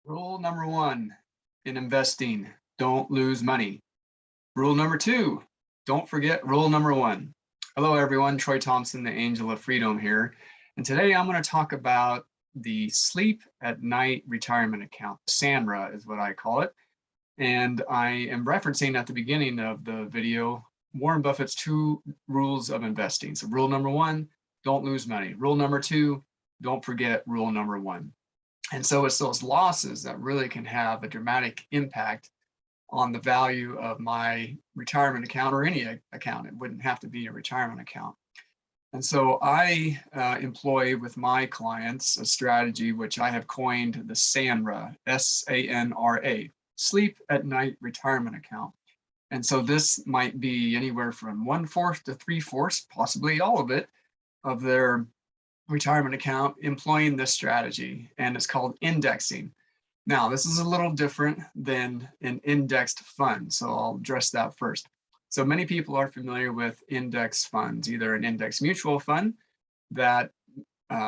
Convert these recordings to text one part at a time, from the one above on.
Rule number one in investing, don't lose money. Rule number two, don't forget rule number one. Hello, everyone. Troy Thompson, the Angel of Freedom here. And today I'm going to talk about the sleep at night retirement account. SANRA is what I call it. And I am referencing at the beginning of the video, Warren Buffett's 2 rules of investing. So rule number one, don't lose money. Rule number two, don't forget rule number one. And so it's those losses that really can have a dramatic impact on the value of my retirement account or any account. It wouldn't have to be a retirement account. And so I employ with my clients a strategy which I have coined the SANRA, S-A-N-R-A, Sleep at Night Retirement Account. And so this might be anywhere from 1/4 to 3/4, possibly all of it, of their retirement account employing this strategy, and it's called indexing. Now, this is a little different than an indexed fund, so I'll address that first. So many people are familiar with index funds, either an index mutual fund that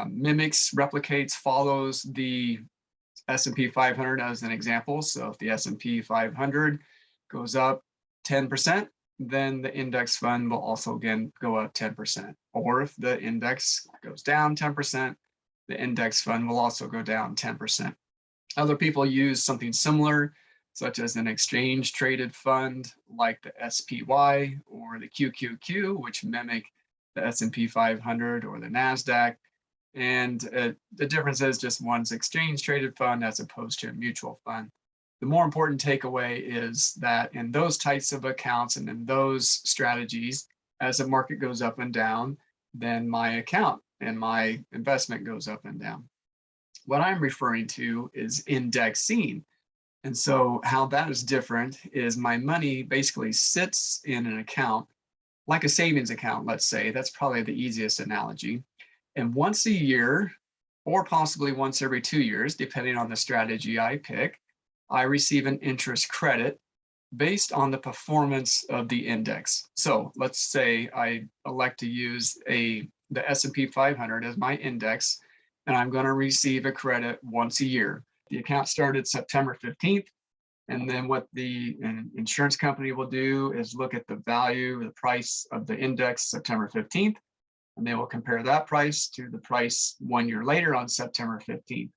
mimics, replicates, follows the S&P 500 as an example. So if the S&P 500 goes up 10%, then the index fund will also again go up 10%. Or if the index goes down 10%, the index fund will also go down 10%. Other people use something similar, such as an exchange traded fund like the SPY or the QQQ, which mimic the S&P 500 or the NASDAQ. And the difference is just one's exchange traded fund as opposed to a mutual fund. The more important takeaway is that in those types of accounts and in those strategies, as the market goes up and down, then my account and my investment goes up and down. What I'm referring to is indexing. And so how that is different is my money basically sits in an account, like a savings account, let's say. That's probably the easiest analogy. And once a year, or possibly once every 2 years, depending on the strategy I pick, I receive an interest credit based on the performance of the index. So let's say I elect to use the S&P 500 as my index, and I'm going to receive a credit once a year. The account started September 15th, and then what the insurance company will do is look at the value, the price of the index September 15th, and they will compare that price to the price 1 year later on September 15th.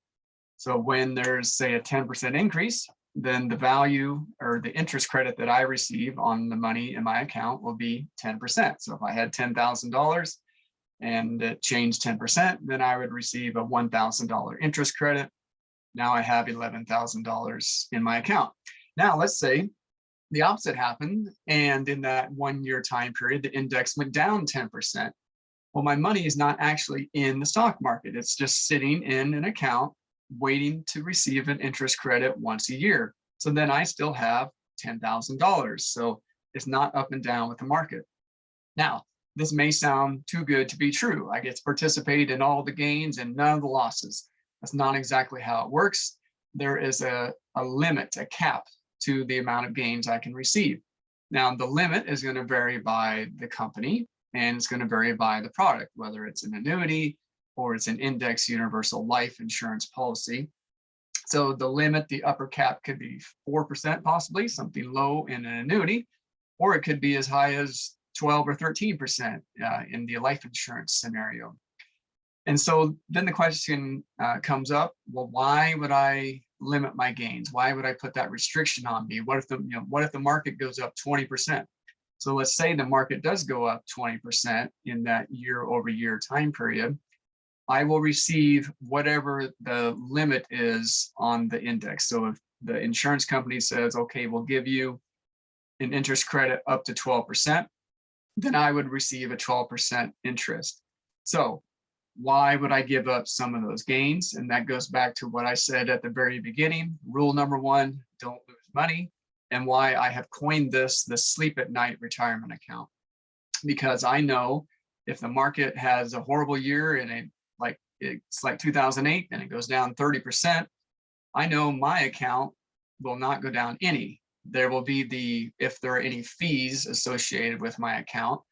So when there's, say, a 10% increase, then the value or the interest credit that I receive on the money in my account will be 10%. So if I had $10,000 and it changed 10%, then I would receive a $1,000 interest credit. Now I have $11,000 in my account. Now let's say the opposite happened, and in that 1 year time period, the index went down 10%. Well, my money is not actually in the stock market. It's just sitting in an account waiting to receive an interest credit once a year. So then I still have $10,000. So it's not up and down with the market. Now, this may sound too good to be true. I get to participate in all the gains and none of the losses. That's not exactly how it works. There is a limit, a cap to the amount of gains I can receive. Now, the limit is going to vary by the company, and it's going to vary by the product, whether it's an annuity or it's an index universal life insurance policy. So the limit, the upper cap could be 4% possibly, something low in an annuity, or it could be as high as 12 or 13% in the life insurance scenario. And so then the question comes up, well, why would I limit my gains? Why would I put that restriction on me? What if the market goes up 20%? So let's say the market does go up 20% in that year over year time period. I will receive whatever the limit is on the index. So if the insurance company says, okay, we'll give you an interest credit up to 12%, then I would receive a 12% interest. So why would I give up some of those gains? And that goes back to what I said at the very beginning. Rule number one, don't lose money, and why I have coined this the sleep at night retirement account. Because I know if the market has a horrible year and it's like 2008 and it goes down 30%, I know my account will not go down any. There will be if there are any fees associated with my account,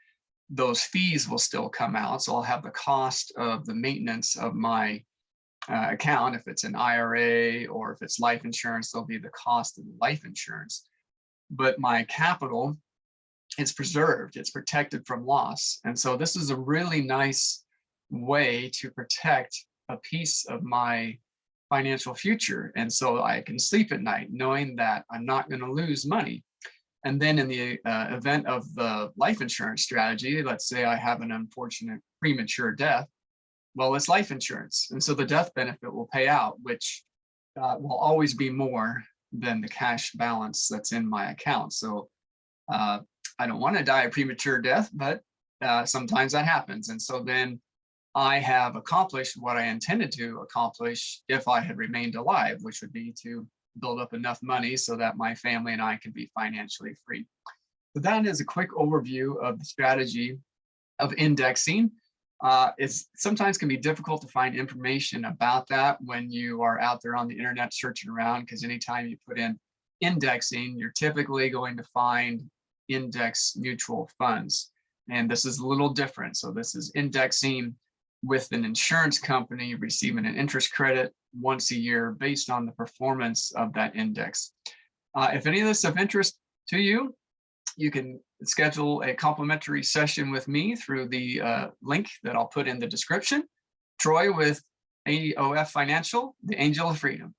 those fees will still come out. So I'll have the cost of the maintenance of my account. If it's an IRA or if it's life insurance, there'll be the cost of the life insurance. But my capital is preserved, it's protected from loss. And so this is a really nice way to protect a piece of my financial future. And so I can sleep at night knowing that I'm not going to lose money. And then in the event of the life insurance strategy, let's say I have an unfortunate premature death, well, it's life insurance. And so the death benefit will pay out, which will always be more than the cash balance that's in my account. So I don't want to die a premature death, but sometimes that happens. And so then I have accomplished what I intended to accomplish if I had remained alive, which would be to build up enough money so that my family and I could be financially free. So that is a quick overview of the strategy of indexing. It sometimes can be difficult to find information about that when you are out there on the internet searching around, because anytime you put in indexing, you're typically going to find index mutual funds. And this is a little different. So this is indexing with an insurance company receiving an interest credit once a year based on the performance of that index. If any of this is of interest to you, you can schedule a complimentary session with me through the link that I'll put in the description. Troy with AOF Financial, the Angel of Freedom.